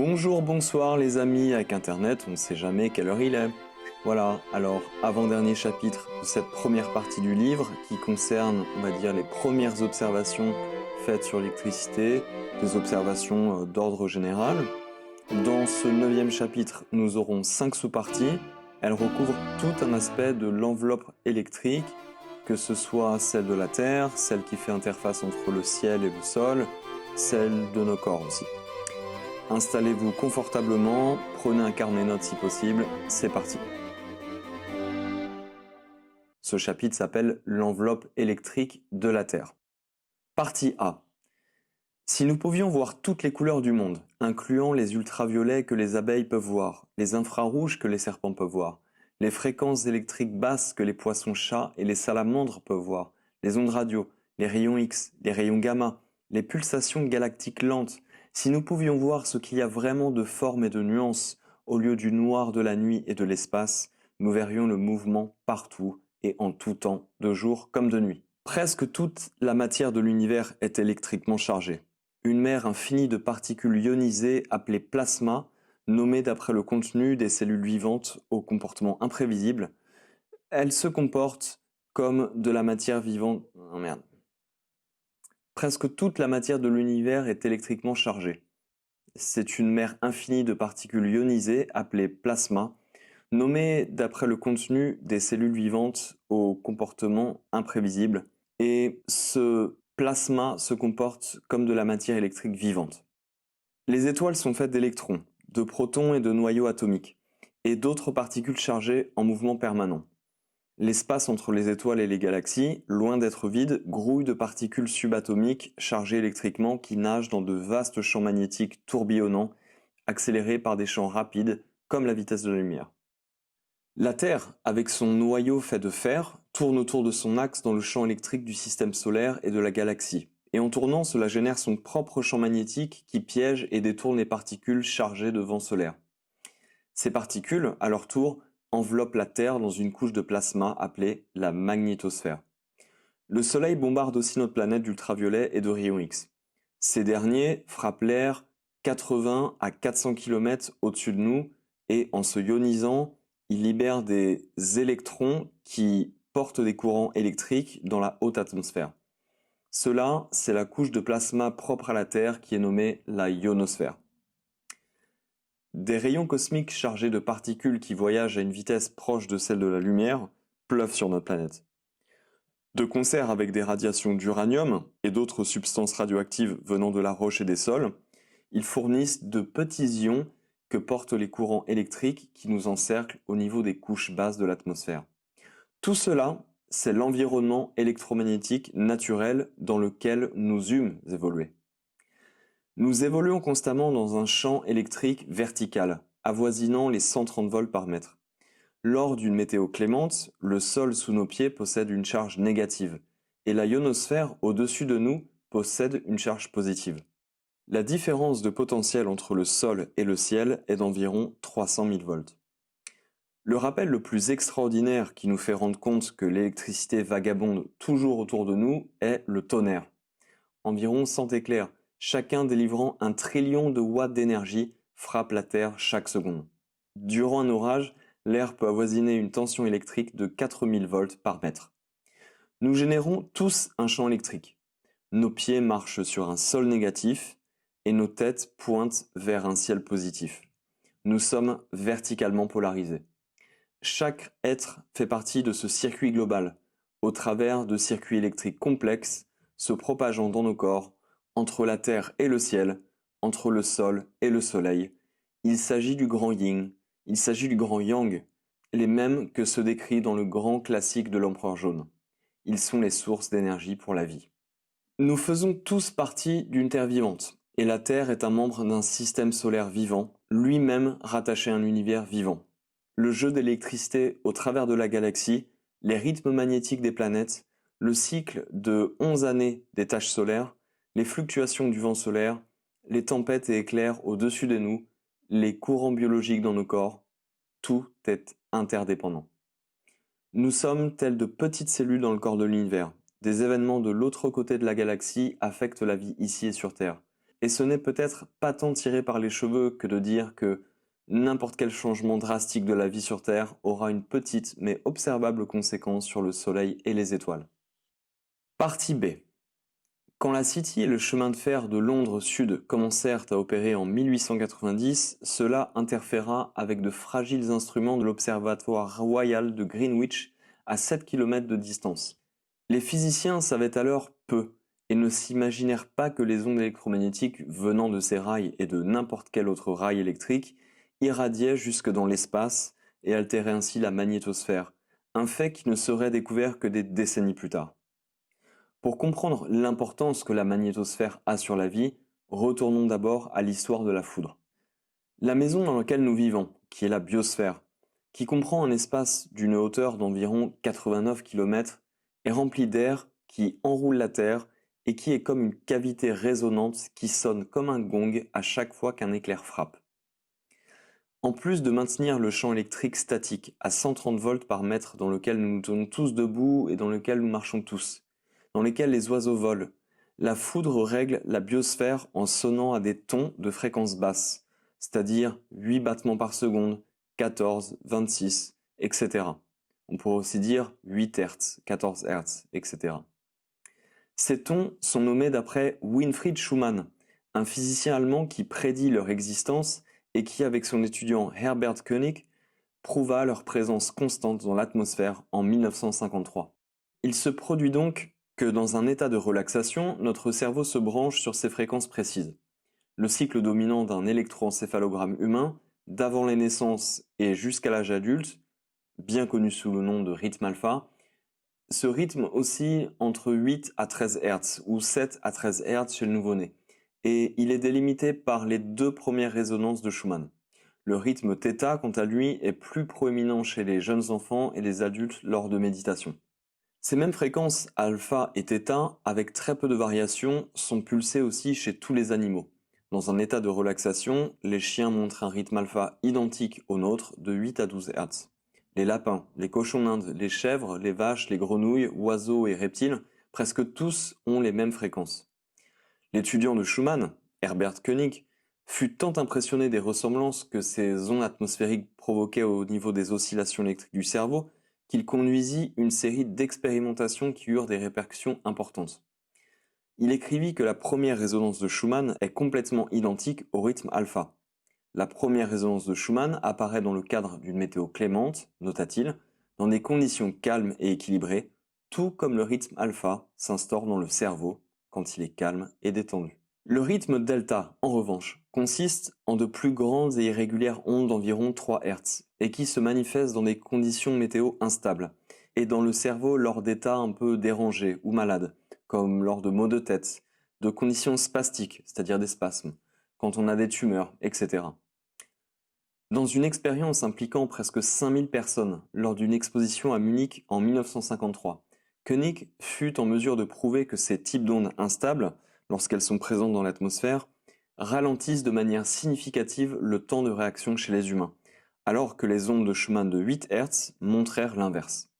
Bonjour, bonsoir les amis, avec Internet, on ne sait jamais quelle heure il est. Voilà, alors avant-dernier chapitre de cette première partie du livre qui concerne, on va dire, les premières observations faites sur l'électricité, des observations d'ordre général. Dans ce 9e chapitre, nous aurons 5 sous-parties. Elles recouvrent tout un aspect de l'enveloppe électrique, que ce soit celle de la Terre, celle qui fait interface entre le ciel et le sol, celle de nos corps aussi. Installez-vous confortablement, prenez un carnet-notes si possible, c'est parti. Ce chapitre s'appelle l'enveloppe électrique de la Terre. Partie A. Si nous pouvions voir toutes les couleurs du monde, incluant les ultraviolets que les abeilles peuvent voir, les infrarouges que les serpents peuvent voir, les fréquences électriques basses que les poissons-chats et les salamandres peuvent voir, les ondes radio, les rayons X, les rayons gamma, les pulsations galactiques lentes, si nous pouvions voir ce qu'il y a vraiment de formes et de nuances, au lieu du noir de la nuit et de l'espace, nous verrions le mouvement partout et en tout temps, de jour comme de nuit. Presque toute la matière de l'univers est électriquement chargée. Une mer infinie de particules ionisées appelées plasma, nommées d'après le contenu des cellules vivantes au comportement imprévisible. Elles se comportent comme de la matière vivante. Oh merde. Presque toute la matière de l'univers est électriquement chargée. C'est une mer infinie de particules ionisées appelées plasma, nommées d'après le contenu des cellules vivantes au comportement imprévisible. Et ce plasma se comporte comme de la matière électrique vivante. Les étoiles sont faites d'électrons, de protons et de noyaux atomiques, et d'autres particules chargées en mouvement permanent. L'espace entre les étoiles et les galaxies, loin d'être vide, grouille de particules subatomiques chargées électriquement qui nagent dans de vastes champs magnétiques tourbillonnants, accélérés par des champs rapides, comme la vitesse de la lumière. La Terre, avec son noyau fait de fer, tourne autour de son axe dans le champ électrique du système solaire et de la galaxie. Et en tournant, cela génère son propre champ magnétique qui piège et détourne les particules chargées de vent solaire. Ces particules, à leur tour, enveloppent la Terre dans une couche de plasma appelée la magnétosphère. Le Soleil bombarde aussi notre planète d'ultraviolets et de rayons X. Ces derniers frappent l'air 80 à 400 km au-dessus de nous et en se ionisant, ils libèrent des électrons qui portent des courants électriques dans la haute atmosphère. Cela, c'est la couche de plasma propre à la Terre qui est nommée la ionosphère. Des rayons cosmiques chargés de particules qui voyagent à une vitesse proche de celle de la lumière pleuvent sur notre planète. De concert avec des radiations d'uranium et d'autres substances radioactives venant de la roche et des sols, ils fournissent de petits ions que portent les courants électriques qui nous encerclent au niveau des couches basses de l'atmosphère. Tout cela, c'est l'environnement électromagnétique naturel dans lequel nous eûmes évolué. Nous évoluons constamment dans un champ électrique vertical, avoisinant les 130 volts par mètre. Lors d'une météo clémente, le sol sous nos pieds possède une charge négative, et la ionosphère au-dessus de nous possède une charge positive. La différence de potentiel entre le sol et le ciel est d'environ 300 000 volts. Le rappel le plus extraordinaire qui nous fait rendre compte que l'électricité vagabonde toujours autour de nous est le tonnerre. Environ 100 éclairs, chacun délivrant 1 trillion de watts d'énergie, frappent la Terre chaque seconde. Durant un orage, l'air peut avoisiner une tension électrique de 4000 volts par mètre. Nous générons tous un champ électrique. Nos pieds marchent sur un sol négatif et nos têtes pointent vers un ciel positif. Nous sommes verticalement polarisés. Chaque être fait partie de ce circuit global, au travers de circuits électriques complexes se propageant dans nos corps, entre la terre et le ciel, entre le sol et le soleil. Il s'agit du grand yin, il s'agit du grand yang, les mêmes que ceux décrits dans le grand classique de l'Empereur jaune. Ils sont les sources d'énergie pour la vie. Nous faisons tous partie d'une Terre vivante, et la Terre est un membre d'un système solaire vivant, lui-même rattaché à un univers vivant. Le jeu d'électricité au travers de la galaxie, les rythmes magnétiques des planètes, le cycle de 11 années des taches solaires, les fluctuations du vent solaire, les tempêtes et éclairs au-dessus de nous, les courants biologiques dans nos corps, tout est interdépendant. Nous sommes tels de petites cellules dans le corps de l'univers. Des événements de l'autre côté de la galaxie affectent la vie ici et sur Terre. Et ce n'est peut-être pas tant tiré par les cheveux que de dire que n'importe quel changement drastique de la vie sur Terre aura une petite mais observable conséquence sur le Soleil et les étoiles. Partie B. Quand la City et le chemin de fer de Londres Sud commencèrent à opérer en 1890, cela interféra avec de fragiles instruments de l'Observatoire royal de Greenwich à 7 km de distance. Les physiciens savaient alors peu et ne s'imaginèrent pas que les ondes électromagnétiques venant de ces rails et de n'importe quel autre rail électrique irradiaient jusque dans l'espace et altéraient ainsi la magnétosphère, un fait qui ne serait découvert que des décennies plus tard. Pour comprendre l'importance que la magnétosphère a sur la vie, retournons d'abord à l'histoire de la foudre. La maison dans laquelle nous vivons, qui est la biosphère, qui comprend un espace d'une hauteur d'environ 89 km, est remplie d'air qui enroule la Terre et qui est comme une cavité résonante qui sonne comme un gong à chaque fois qu'un éclair frappe. En plus de maintenir le champ électrique statique à 130 volts par mètre dans lequel nous nous tenons tous debout et dans lequel nous marchons tous, dans lesquels les oiseaux volent, la foudre règle la biosphère en sonnant à des tons de fréquence basse, c'est-à-dire 8 battements par seconde, 14, 26, etc. On pourrait aussi dire 8 Hz, 14 Hz, etc. Ces tons sont nommés d'après Winfried Schumann, un physicien allemand qui prédit leur existence et qui, avec son étudiant Herbert König, prouva leur présence constante dans l'atmosphère en 1953. Il se produit donc que dans un état de relaxation, notre cerveau se branche sur ces fréquences précises. Le cycle dominant d'un électroencéphalogramme humain, d'avant les naissances et jusqu'à l'âge adulte, bien connu sous le nom de rythme alpha, ce rythme oscille entre 8 à 13 Hz ou 7 à 13 Hz chez le nouveau-né, et il est délimité par les deux premières résonances de Schumann. Le rythme θ, quant à lui, est plus proéminent chez les jeunes enfants et les adultes lors de méditation. Ces mêmes fréquences alpha et θ, avec très peu de variations, sont pulsées aussi chez tous les animaux. Dans un état de relaxation, les chiens montrent un rythme alpha identique au nôtre de 8 à 12 Hz. Les lapins, les cochons d'Inde, les chèvres, les vaches, les grenouilles, oiseaux et reptiles, presque tous ont les mêmes fréquences. L'étudiant de Schumann, Herbert König, fut tant impressionné des ressemblances que ces ondes atmosphériques provoquaient au niveau des oscillations électriques du cerveau qu'il conduisit une série d'expérimentations qui eurent des répercussions importantes. Il écrivit que la première résonance de Schumann est complètement identique au rythme alpha. La première résonance de Schumann apparaît dans le cadre d'une météo clémente, nota-t-il, dans des conditions calmes et équilibrées, tout comme le rythme alpha s'instaure dans le cerveau quand il est calme et détendu. Le rythme delta, en revanche, consiste en de plus grandes et irrégulières ondes d'environ 3 Hz et qui se manifestent dans des conditions météo instables et dans le cerveau lors d'états un peu dérangés ou malades, comme lors de maux de tête, de conditions spastiques, c'est-à-dire des spasmes, quand on a des tumeurs, etc. Dans une expérience impliquant presque 5000 personnes lors d'une exposition à Munich en 1953, Koenig fut en mesure de prouver que ces types d'ondes instables, lorsqu'elles sont présentes dans l'atmosphère, ralentissent de manière significative le temps de réaction chez les humains, alors que les ondes de Schumann de 8 Hz montrèrent l'inverse.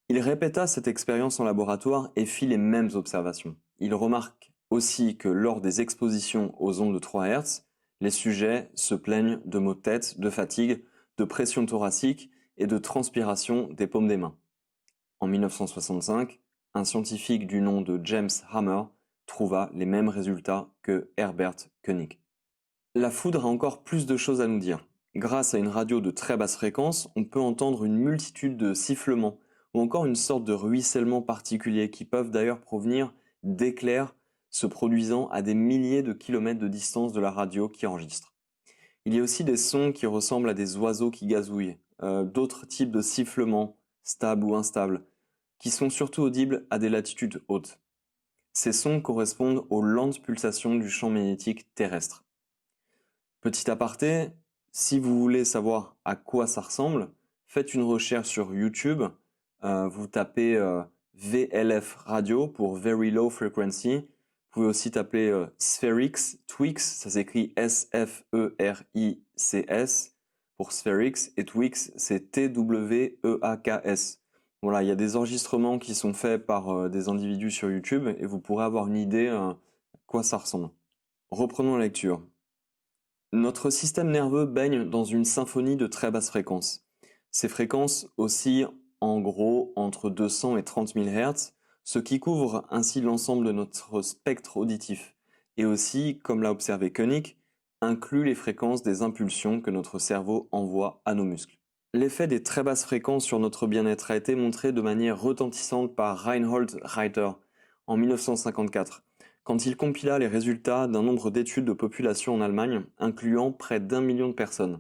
Il répéta cette expérience en laboratoire et fit les mêmes observations. Il remarque aussi que lors des expositions aux ondes de 3 Hz, les sujets se plaignent de maux de tête, de fatigue, de pression thoracique et de transpiration des paumes des mains. En 1965, un scientifique du nom de James Hammer trouva les mêmes résultats que Herbert König. La foudre a encore plus de choses à nous dire. Grâce à une radio de très basse fréquence, on peut entendre une multitude de sifflements ou encore une sorte de ruissellement particulier qui peuvent d'ailleurs provenir d'éclairs se produisant à des milliers de kilomètres de distance de la radio qui enregistre. Il y a aussi des sons qui ressemblent à des oiseaux qui gazouillent, d'autres types de sifflements, stables ou instables, qui sont surtout audibles à des latitudes hautes. Ces sons correspondent aux lentes pulsations du champ magnétique terrestre. Petit aparté, si vous voulez savoir à quoi ça ressemble, faites une recherche sur YouTube, vous tapez VLF Radio pour Very Low Frequency. Vous pouvez aussi taper Spherix, Twix, ça s'écrit S-F-E-R-I-C-S pour Spherix, et Twix c'est T-W-E-A-K-S. Voilà, il y a des enregistrements qui sont faits par des individus sur YouTube et vous pourrez avoir une idée à quoi ça ressemble. Reprenons la lecture. Notre système nerveux baigne dans une symphonie de très basses fréquences. Ces fréquences oscillent en gros entre 200 et 30 000 Hz, ce qui couvre ainsi l'ensemble de notre spectre auditif, et aussi, comme l'a observé Koenig, inclut les fréquences des impulsions que notre cerveau envoie à nos muscles. L'effet des très basses fréquences sur notre bien-être a été montré de manière retentissante par Reinhold Reiter en 1954, quand il compila les résultats d'un nombre d'études de population en Allemagne, incluant près d'1 million de personnes.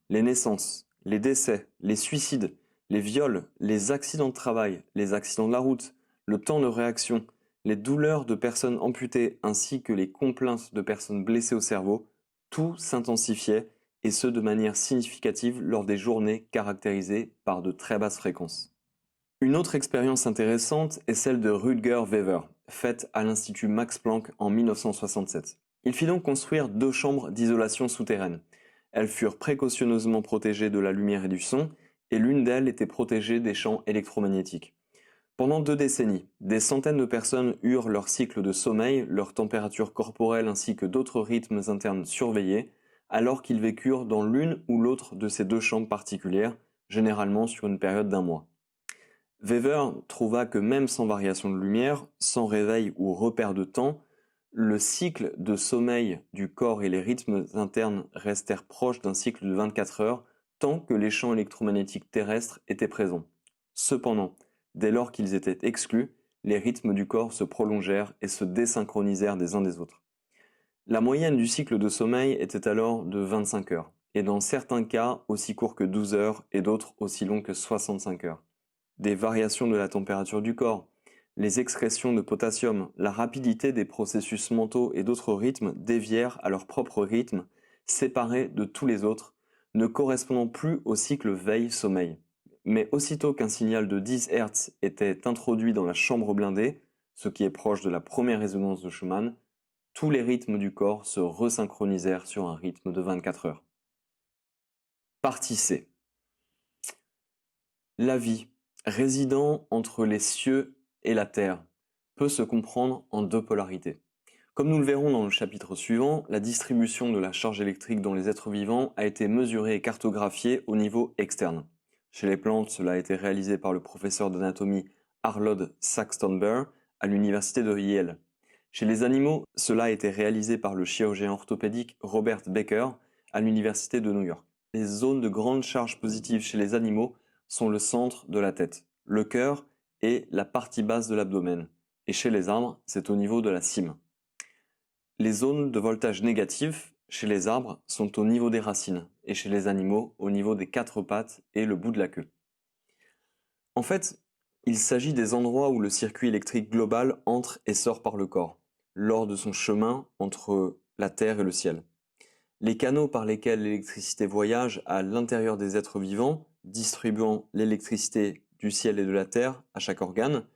Les naissances, les décès, les suicides, les viols, les accidents de travail, les accidents de la route, le temps de réaction, les douleurs de personnes amputées ainsi que les complaintes de personnes blessées au cerveau, tout s'intensifiait et ce de manière significative lors des journées caractérisées par de très basses fréquences. Une autre expérience intéressante est celle de Rutger Wever, faite à l'Institut Max Planck en 1967. Il fit donc construire 2 chambres d'isolation souterraine. Elles furent précautionneusement protégées de la lumière et du son, et l'une d'elles était protégée des champs électromagnétiques. Pendant 2 décennies, des centaines de personnes eurent leur cycle de sommeil, leur température corporelle ainsi que d'autres rythmes internes surveillés, alors qu'ils vécurent dans l'une ou l'autre de ces 2 chambres particulières, généralement sur une période d'1 mois. Wever trouva que même sans variation de lumière, sans réveil ou repère de temps, le cycle de sommeil du corps et les rythmes internes restèrent proches d'un cycle de 24 heures tant que les champs électromagnétiques terrestres étaient présents. Cependant, dès lors qu'ils étaient exclus, les rythmes du corps se prolongèrent et se désynchronisèrent des uns des autres. La moyenne du cycle de sommeil était alors de 25 heures, et dans certains cas aussi court que 12 heures et d'autres aussi long que 65 heures. Des variations de la température du corps, les excrétions de potassium, la rapidité des processus mentaux et d'autres rythmes dévièrent à leur propre rythme, séparés de tous les autres, ne correspondant plus au cycle veille-sommeil. Mais aussitôt qu'un signal de 10 Hz était introduit dans la chambre blindée, ce qui est proche de la première résonance de Schumann, tous les rythmes du corps se resynchronisèrent sur un rythme de 24 heures. Partie C. La vie, résidant entre les cieux et la terre, peut se comprendre en 2 polarités. Comme nous le verrons dans le chapitre suivant, la distribution de la charge électrique dans les êtres vivants a été mesurée et cartographiée au niveau externe. Chez les plantes, cela a été réalisé par le professeur d'anatomie Arnold Saxtonburg à l'université de Yale. Chez les animaux, cela a été réalisé par le chirurgien orthopédique Robert Baker à l'université de New York. Les zones de grande charge positive chez les animaux sont le centre de la tête, le cœur et la partie basse de l'abdomen. Et chez les arbres, c'est au niveau de la cime. Les zones de voltage négatif chez les arbres sont au niveau des racines et chez les animaux au niveau des 4 pattes et le bout de la queue. En fait, il s'agit des endroits où le circuit électrique global entre et sort par le corps, lors de son chemin entre la terre et le ciel. Les canaux par lesquels l'électricité voyage à l'intérieur des êtres vivants, distribuant l'électricité du ciel et de la terre à chaque organe,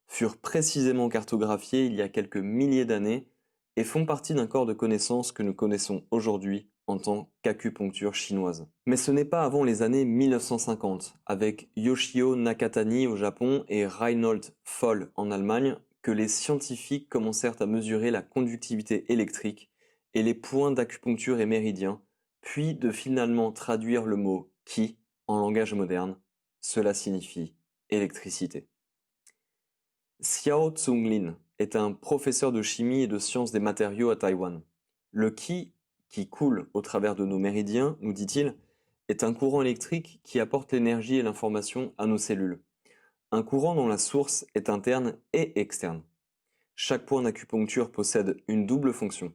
furent précisément cartographiés il y a quelques milliers d'années et font partie d'un corps de connaissances que nous connaissons aujourd'hui en tant qu'acupuncture chinoise. Mais ce n'est pas avant les années 1950, avec Yoshio Nakatani au Japon et Reinhold Voll en Allemagne, que les scientifiques commencèrent à mesurer la conductivité électrique et les points d'acupuncture et méridiens, puis de finalement traduire le mot qi en langage moderne. Cela signifie électricité. Xiao Zhonglin est un professeur de chimie et de sciences des matériaux à Taïwan. Le qi, qui coule au travers de nos méridiens, nous dit-il, est un courant électrique qui apporte l'énergie et l'information à nos cellules. Un courant dont la source est interne et externe. Chaque point d'acupuncture possède une double fonction.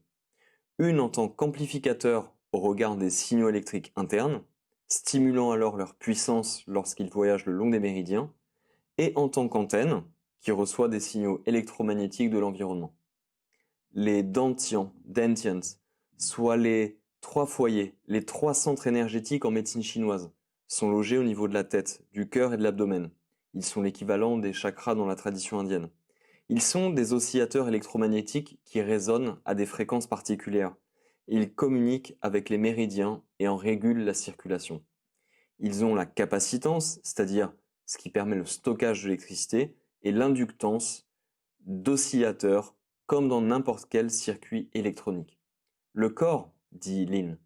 Une en tant qu'amplificateur au regard des signaux électriques internes, stimulant alors leur puissance lorsqu'ils voyagent le long des méridiens, et en tant qu'antenne, qui reçoit des signaux électromagnétiques de l'environnement. Les dantians, soit les 3 foyers, les 3 centres énergétiques en médecine chinoise, sont logés au niveau de la tête, du cœur et de l'abdomen. Ils sont l'équivalent des chakras dans la tradition indienne. Ils sont des oscillateurs électromagnétiques qui résonnent à des fréquences particulières. Ils communiquent avec les méridiens et en régulent la circulation. Ils ont la capacitance, c'est-à-dire ce qui permet le stockage de l'électricité, et l'inductance d'oscillateurs, comme dans n'importe quel circuit électronique. Le corps, dit Lin,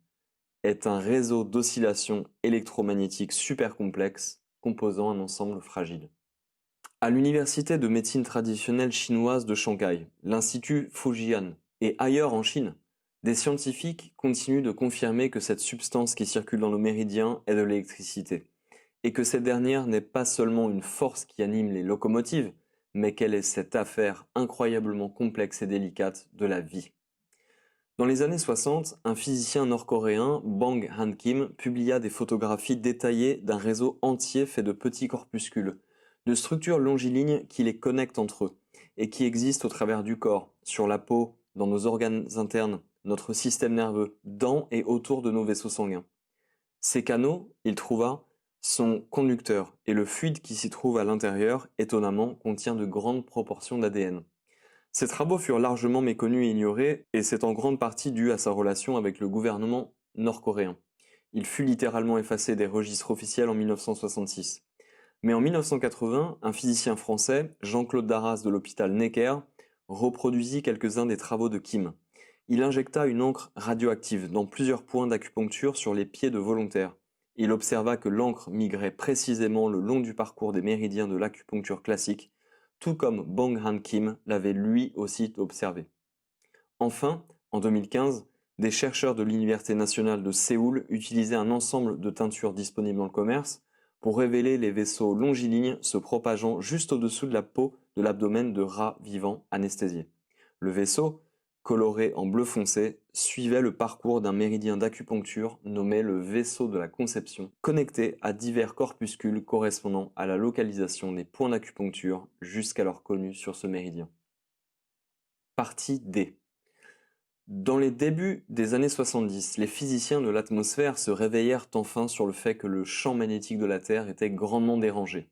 est un réseau d'oscillations électromagnétiques super complexes composant un ensemble fragile. À l'université de médecine traditionnelle chinoise de Shanghai, l'Institut Fujian et ailleurs en Chine, des scientifiques continuent de confirmer que cette substance qui circule dans nos méridiens est de l'électricité, et que cette dernière n'est pas seulement une force qui anime les locomotives, mais qu'elle est cette affaire incroyablement complexe et délicate de la vie. Dans les années 60, un physicien nord-coréen, Bang Han-kim, publia des photographies détaillées d'un réseau entier fait de petits corpuscules, de structures longilignes qui les connectent entre eux, et qui existent au travers du corps, sur la peau, dans nos organes internes, notre système nerveux, dans et autour de nos vaisseaux sanguins. Ces canaux, il trouva, sont conducteurs, et le fluide qui s'y trouve à l'intérieur, étonnamment, contient de grandes proportions d'ADN. Ces travaux furent largement méconnus et ignorés, et c'est en grande partie dû à sa relation avec le gouvernement nord-coréen. Il fut littéralement effacé des registres officiels en 1966. Mais en 1980, un physicien français, Jean-Claude Darras de l'hôpital Necker, reproduisit quelques-uns des travaux de Kim. Il injecta une encre radioactive dans plusieurs points d'acupuncture sur les pieds de volontaires. Il observa que l'encre migrait précisément le long du parcours des méridiens de l'acupuncture classique, tout comme Bang Han-kim l'avait lui aussi observé. Enfin, en 2015, des chercheurs de l'Université nationale de Séoul utilisaient un ensemble de teintures disponibles dans le commerce pour révéler les vaisseaux longilignes se propageant juste au-dessous de la peau de l'abdomen de rats vivants anesthésiés. Le vaisseau, coloré en bleu foncé, suivait le parcours d'un méridien d'acupuncture nommé le vaisseau de la conception, connecté à divers corpuscules correspondant à la localisation des points d'acupuncture jusqu'alors connus sur ce méridien. Partie D. Dans les débuts des années 70, les physiciens de l'atmosphère se réveillèrent enfin sur le fait que le champ magnétique de la Terre était grandement dérangé.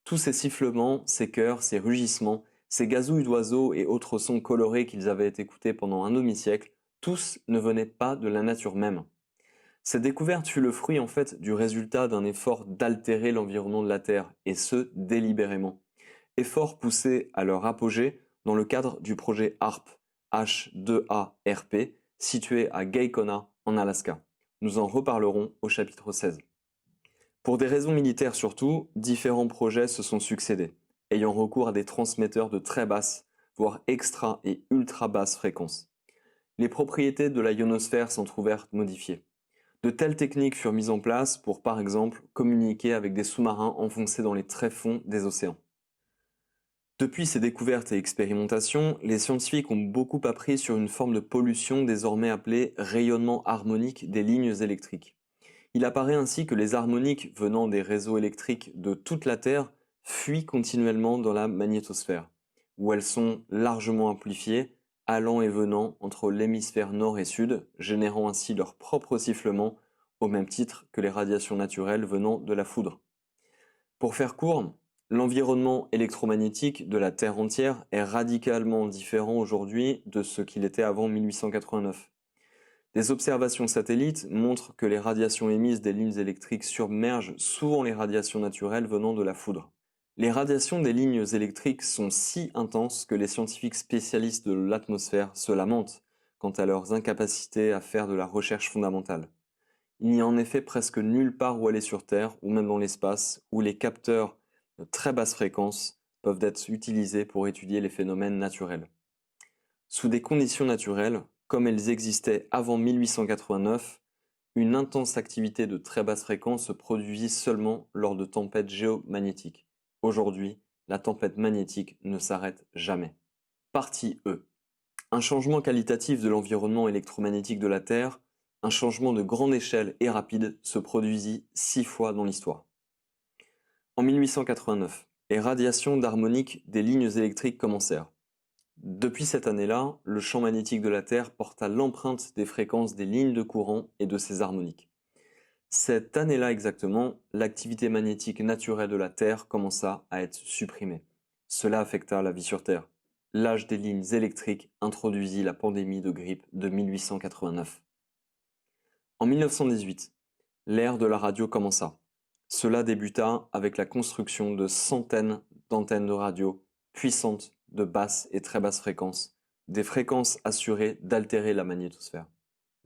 Tous ces sifflements, ces chœurs, ces rugissements, ces gazouilles d'oiseaux et autres sons colorés qu'ils avaient écoutés pendant un demi-siècle, tous ne venaient pas de la nature même. Cette découverte fut le fruit en fait du résultat d'un effort d'altérer l'environnement de la Terre, et ce délibérément. Effort poussé à leur apogée dans le cadre du projet HARP, H2ARP, situé à Guycona, en Alaska. Nous en reparlerons au chapitre 16. Pour des raisons militaires surtout, différents projets se sont succédés, ayant recours à des transmetteurs de très basse, voire extra et ultra basse fréquence. Les propriétés de la ionosphère s'en trouvèrent modifiées. De telles techniques furent mises en place pour, par exemple, communiquer avec des sous-marins enfoncés dans les tréfonds des océans. Depuis ces découvertes et expérimentations, les scientifiques ont beaucoup appris sur une forme de pollution désormais appelée rayonnement harmonique des lignes électriques. Il apparaît ainsi que les harmoniques venant des réseaux électriques de toute la Terre fuient continuellement dans la magnétosphère, où elles sont largement amplifiées, allant et venant entre l'hémisphère nord et sud, générant ainsi leur propre sifflement, au même titre que les radiations naturelles venant de la foudre. Pour faire court, l'environnement électromagnétique de la Terre entière est radicalement différent aujourd'hui de ce qu'il était avant 1889. Des observations satellites montrent que les radiations émises des lignes électriques submergent souvent les radiations naturelles venant de la foudre. Les radiations des lignes électriques sont si intenses que les scientifiques spécialistes de l'atmosphère se lamentent quant à leurs incapacités à faire de la recherche fondamentale. Il n'y a en effet presque nulle part où aller sur Terre, ou même dans l'espace, où les capteurs de très basse fréquence peuvent être utilisés pour étudier les phénomènes naturels. Sous des conditions naturelles, comme elles existaient avant 1889, une intense activité de très basse fréquence se produisit seulement lors de tempêtes géomagnétiques. Aujourd'hui, la tempête magnétique ne s'arrête jamais. Partie E. Un changement qualitatif de l'environnement électromagnétique de la Terre, un changement de grande échelle et rapide, se produisit 6 fois dans l'histoire. En 1889, les radiations d'harmonique des lignes électriques commencèrent. Depuis cette année-là, le champ magnétique de la Terre porta l'empreinte des fréquences des lignes de courant et de ses harmoniques. Cette année-là exactement, l'activité magnétique naturelle de la Terre commença à être supprimée. Cela affecta la vie sur Terre. L'âge des lignes électriques introduisit la pandémie de grippe de 1889. En 1918, l'ère de la radio commença. Cela débuta avec la construction de centaines d'antennes de radio puissantes de basse et très basse fréquences, des fréquences assurées d'altérer la magnétosphère.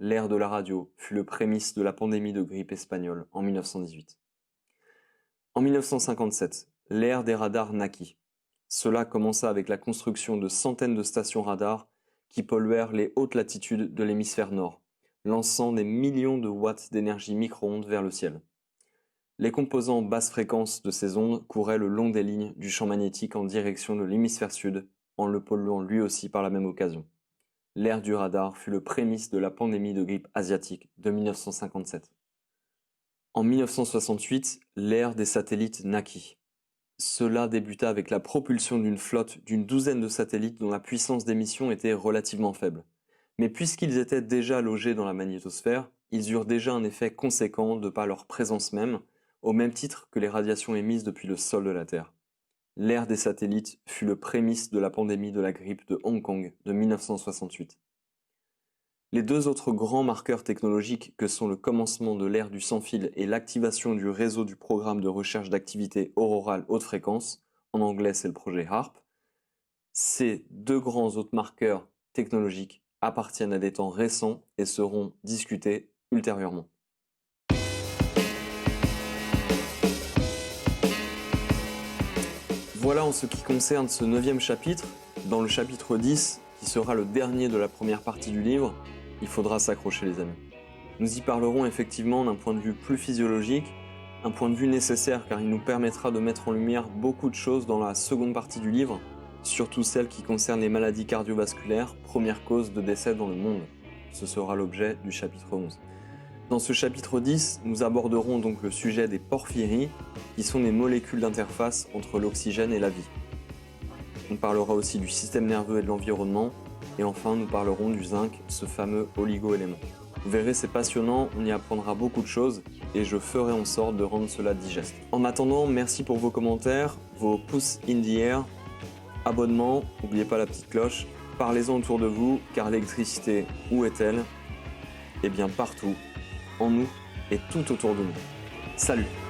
l'ère de la radio fut le prémisse de la pandémie de grippe espagnole en 1918. En 1957, l'ère des radars naquit. Cela commença avec la construction de centaines de stations radars qui polluèrent les hautes latitudes de l'hémisphère nord, lançant des millions de watts d'énergie micro-ondes vers le ciel. Les composants basse fréquence de ces ondes couraient le long des lignes du champ magnétique en direction de l'hémisphère sud, en le polluant lui aussi par la même occasion. L'ère du radar fut le prémisse de la pandémie de grippe asiatique de 1957. En 1968, l'ère des satellites naquit. Cela débuta avec la propulsion d'une flotte d'une douzaine de satellites dont la puissance d'émission était relativement faible. Mais puisqu'ils étaient déjà logés dans la magnétosphère, ils eurent déjà un effet conséquent de par leur présence même, au même titre que les radiations émises depuis le sol de la Terre. L'ère des satellites fut le prémisse de la pandémie de la grippe de Hong Kong de 1968. Les deux autres grands marqueurs technologiques que sont le commencement de l'ère du sans-fil et l'activation du réseau du programme de recherche d'activité aurorale haute fréquence, en anglais c'est le projet HARP, ces deux grands autres marqueurs technologiques appartiennent à des temps récents et seront discutés ultérieurement. Voilà en ce qui concerne ce 9e chapitre. Dans le chapitre 10, qui sera le dernier de la première partie du livre, il faudra s'accrocher les amis. Nous y parlerons effectivement d'un point de vue plus physiologique, un point de vue nécessaire car il nous permettra de mettre en lumière beaucoup de choses dans la seconde partie du livre, surtout celles qui concernent les maladies cardiovasculaires, première cause de décès dans le monde. Ce sera l'objet du chapitre 11. Dans ce chapitre 10, nous aborderons donc le sujet des porphyries, qui sont des molécules d'interface entre l'oxygène et la vie. On parlera aussi du système nerveux et de l'environnement, et enfin nous parlerons du zinc, ce fameux oligo-élément. Vous verrez, c'est passionnant, on y apprendra beaucoup de choses, et je ferai en sorte de rendre cela digeste. En attendant, merci pour vos commentaires, vos pouces in the air, abonnement, n'oubliez pas la petite cloche, parlez-en autour de vous, car l'électricité, où est-elle? Eh bien partout, en nous et tout autour de nous. Salut!